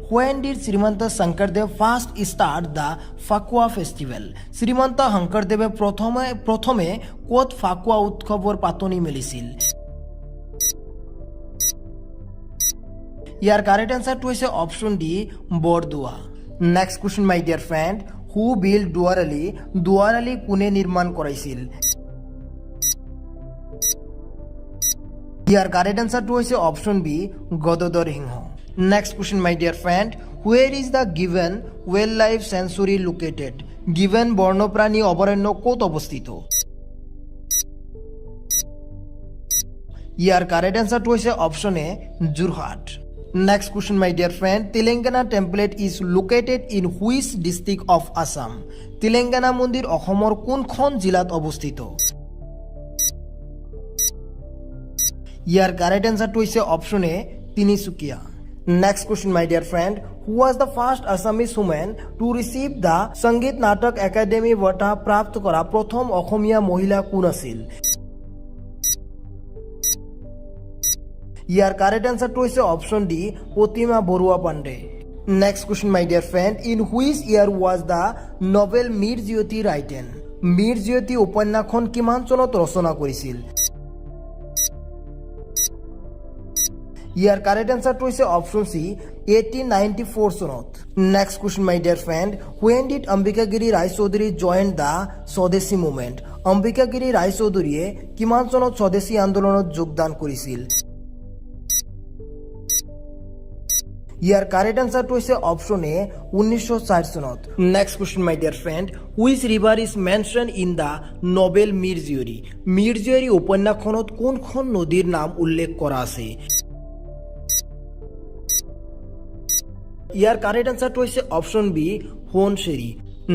When did Srimanta Shankardev first start the Fakua festival? Srimanta শংকৰদেৱে প্ৰথমে ক'ত ফাকুৱা উৎসৱৰ পাতনি মেলিছিল? ইয়াৰ কাৰেক্ট আনসাৰটো হৈছে option D Bordowa. Next question my dear friend, who build দুৱাৰালি? দুৱাৰালি কোনে নিৰ্মাণ কৰাইছিল? ইয়াৰ কাৰেক্ট আনসাৰটো হৈছে option B Gadadhar Singha. Next question my dear friend, where is the গিভেন ৱাইল্ড লাইফ চেঞ্চুৰী লোকেটেড? গিভেন বন্যপ্ৰাণী অভয়াৰণ্য ক'ত অৱস্থিত? ইয়াৰ কাৰেক্ট আনসাৰটো হৈছে option A Jorhat. Next question my dear friend, Telangana template is located in which district of Assam? Telangana মন্দিৰ অসমৰ কোনখন জিলাত অৱস্থিত? ইয়াৰ কাৰেক্ট আনসাৰটো হৈছে option A Tinsukia. Next question my dear friend, who was the first Assamese women to receive the Sangeet Natak academy বঁটা প্ৰাপ্ত কৰা প্ৰথম অসমীয়া মহিলা কোন আছিল? ইয়াৰ কাৰেক্ট আনসাৰটো হৈছে option D Pratima Barua Pandey. Next question my dear friend, in which year was the novel Miri Jiyori written? Miri Jiyori উপন্যাসখন কিমান চনত ৰচনা কৰিছিল? ইয়াৰ কাৰেক্ট আনসাৰটো হৈছে অপশ্যন সি 1894 চনত। Next question my dear friend, when did Ambikagiri Raichoudhury join the Swadeshi movement? Ambikagiri ৰায়চৌধুৰীয়ে কিমান চনত স্বদেশী আন্দোলনত যোগদান কৰিছিল? ইয়াৰ কাৰেক্ট আনসাৰটো হৈছে অপশ্যন এ 1904 চনত। Next question my dear friend, which river is mention in the novel Mir জীয়ৰী? মীৰ জীয়ৰী উপন্যাসখনত কোনখন নদীৰ নাম উল্লেখ কৰা আছে? ইয়াৰ কাৰেক্ট আনসাৰটো হৈছে option B Subansiri.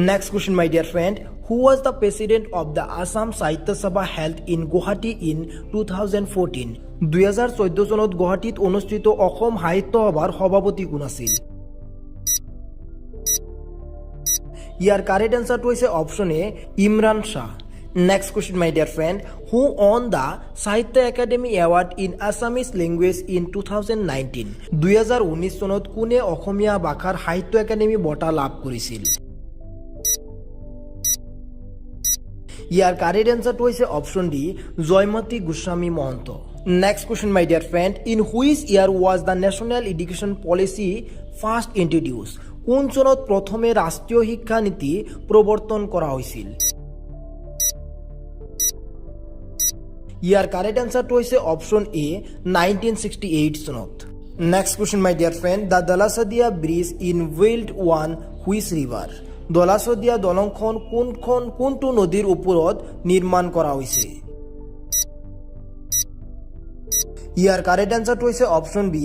Next question my dear friend, who was the president of the Assam Sahitya Sabha held in Guwahati in 2014? 2014 চনত গুৱাহাটীত অনুষ্ঠিত অসম সাহিত্য সভাৰ সভাপতি কোন আছিল? ইয়াৰ কাৰেক্ট আনসাৰটো হৈছে option A Imran Shah. Next question my dear friend, who won the Sahitya Akademi award in Assamese language in 2019? 2019 চনত কোনে অসমীয়া ভাষাৰ সাহিত্য একাডেমী বঁটা লাভ কৰিছিল? ইয়াৰ কাৰেক্ট আনসাৰটো হৈছে option D Joymoti Goswami Mahanta. Next question my dear friend, in which year was the national education policy first introduce? কোন চনত প্ৰথমে ৰাষ্ট্ৰীয় শিক্ষা নীতি প্ৰৱৰ্তন কৰা হৈছিল? ইয়াৰ কাৰেক্ট আনসাৰটো হৈছে অপশ্যন এ 1968 চনত। Next question my dear friend, the দলাচদিয়া bridge in build one which river? দলাচদিয়া দলংখন কোনটো নদীৰ ওপৰত নিৰ্মাণ কৰা হৈছে? ইয়াৰ কাৰেক্ট আনসাৰটো হৈছে অপশ্যন বি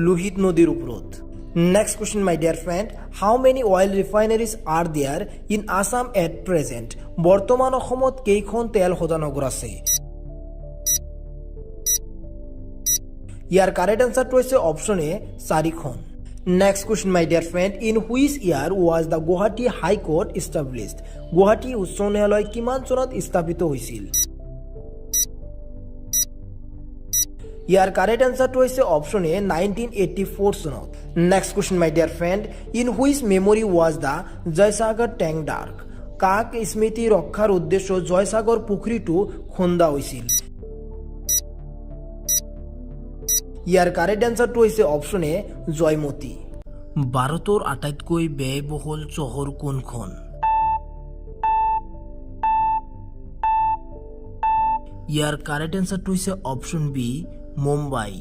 লোহিত নদীৰ ওপৰত। Next question my dear friend, how many oil refineries are there in Assam at present? বৰ্তমান অসমত কেইখন তেল শোধনাগাৰ আছে? ইয়াৰ কাৰেক্ট আনসাৰটো হৈছে অপশ্যন এ 4খন। Next question my dear friend, in which year was the Guwahati high court established? Guwahati উচ্চ ন্যায়ালয় কিমান চনত স্থাপিত হৈছিল? ইয়াৰ কাৰেক্ট আনসাৰটো হৈছে অপশ্যন এ 1984 চনত। Next question my dear friend, in which memory was the Joysagar tank dark? কাক স্মৃতি ৰক্ষাৰ উদ্দেশ্যে জয়সাগৰ পুখুৰীটো খন্দা হৈছিল? ইয়াৰ কাৰেক্ট আনসাৰটো হৈছে অপশ্যন এ জয়মতী। ভাৰতৰ আটাইতকৈ ব্যয়বহুল চহৰ কোনখন? ইয়াৰ কাৰেক্ট আনসাৰটো হৈছে option B Mumbai.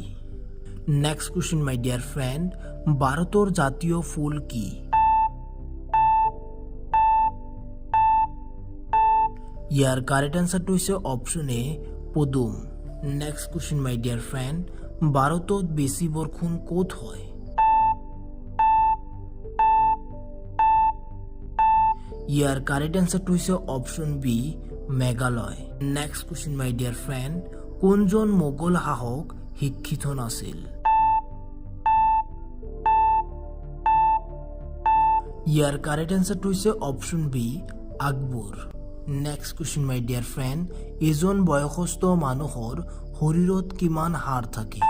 Next question my dear friend, ভাৰতৰ জাতীয় ফুল কি? ইয়াৰ কাৰেক্ট আনসাৰটো হৈছে অপশ্যন এ পদুম। Next question my dear friend, ভাৰতত বেছি বৰষুণ ক'ত হয়? ইয়াৰ কাৰেক্ট আনসাৰটো হৈছে option B Meghalaya. Next question my dear friend, কোনজন মোগল শাসক শিক্ষিত নাছিল? ইয়াৰ কাৰেক্ট আনসাৰটো হৈছে option B Akbar. Next question my dear friend, এজন বয়সস্থ মানুহৰ শৰীৰত কিমান হাড় থাকে?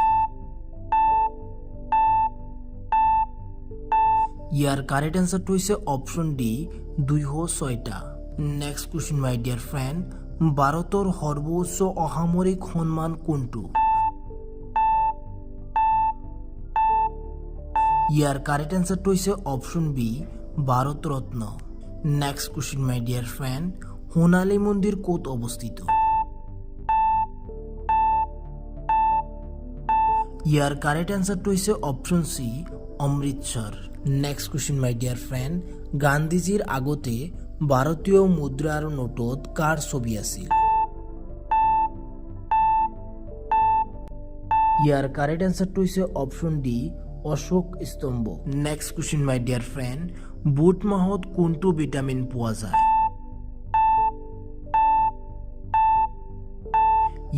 ইয়াৰ কাৰেক্ট এনচাৰটো হৈছে অপশ্যন ডি 206টা। Next question my dear friend, ভাৰতৰ সৰ্বোচ্চ অসামৰিক সন্মান কোনটো? ইয়াৰ কাৰেক্ট এনচাৰটো হৈছে option B Bharat Ratna. Next question my dear friend, সোণালী মন্দিৰ ক'ত অৱস্থিত? ইয়াৰ কাৰেক্ট এনচাৰটো হৈছে option C Amritsar. Next question my dear friend, গান্ধীজীৰ আগতে ভাৰতীয় মুদ্ৰাৰ নোটত কাৰ ছবি আছিল? ইয়াৰ কাৰেক্ট এনচাৰটো হৈছে option D Ashoka Stambh. Next question my dear friend, বুট মাহত কোনটো ভিটামিন পোৱা যায়?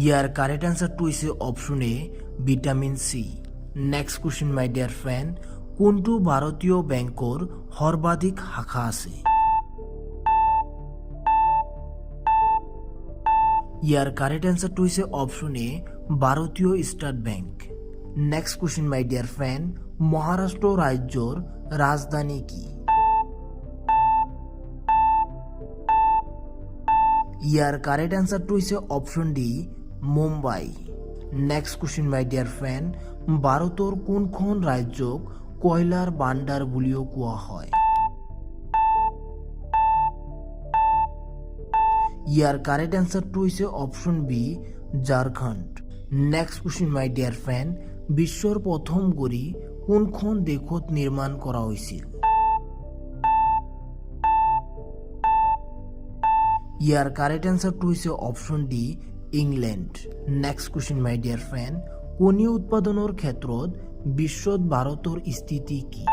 ইয়াৰ কাৰেক্ট এনচাৰটো হৈছে option A vitamin C. Next question my dear friend, কোনটো ভাৰতীয় বেংকৰ সৰ্বাধিক শাখা আছে? ইয়াৰ কাৰেক্ট এনচাৰটো হৈছে অপশ্যন এ ভাৰতীয় state bank. Next question my dear friend, Maharashtra ৰাজ্যৰ ৰাজধানী কি? ইয়াৰ কাৰেক্ট এনচাৰটো হৈছে option D Mumbai. Next question my dear friend, ভাৰতৰ কোনখন ৰাজ্যক কয়লাৰ ভাণ্ডাৰ বুলিও কোৱা হয়? ইয়াৰ কাৰেক্ট এনচাৰটো হৈছে option B Jharkhand. Next question my dear friend, বিশ্বৰ প্ৰথম গড়ি কোনখন দেশত নিৰ্মাণ কৰা হৈছিল? ইয়াৰ কাৰেক্ট এনচাৰটো হৈছে option D England. Next question my dear friend, কণী উৎপাদনৰ ক্ষেত্ৰত বিশ্বত ভাৰতৰ স্থিতি কি?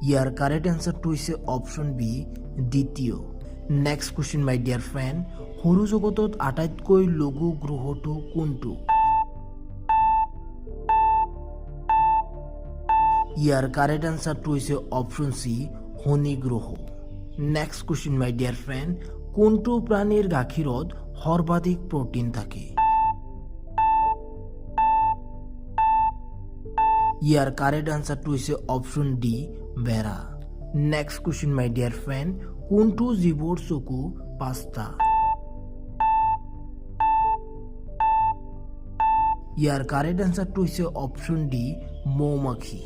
ইয়াৰ কাৰেক্ট এনচাৰটো হৈছে অপশ্যন বি দ্বিতীয়। Next question my dear friend, সৌৰজগতত আটাইতকৈ লঘু গ্ৰহটো কোনটো? ইয়াৰ কাৰেক্ট এনচাৰটো হৈছে অপশ্যন চি শনি গ্ৰহ। Next question my dear friend, কোনটো প্ৰাণীৰ গাখীৰত সৰ্বাধিক প্ৰটিন থাকে? ইয়াৰ কাৰেক্ট আনচাৰটো হৈছে অপশ্যন ডি ভেড়া। Next question my dear friend, কোনটো জীৱৰ চকু 5টা? ইয়াৰ কাৰেক্ট আনচাৰটো হৈছে অপশ্যন ডি মৌমাখি।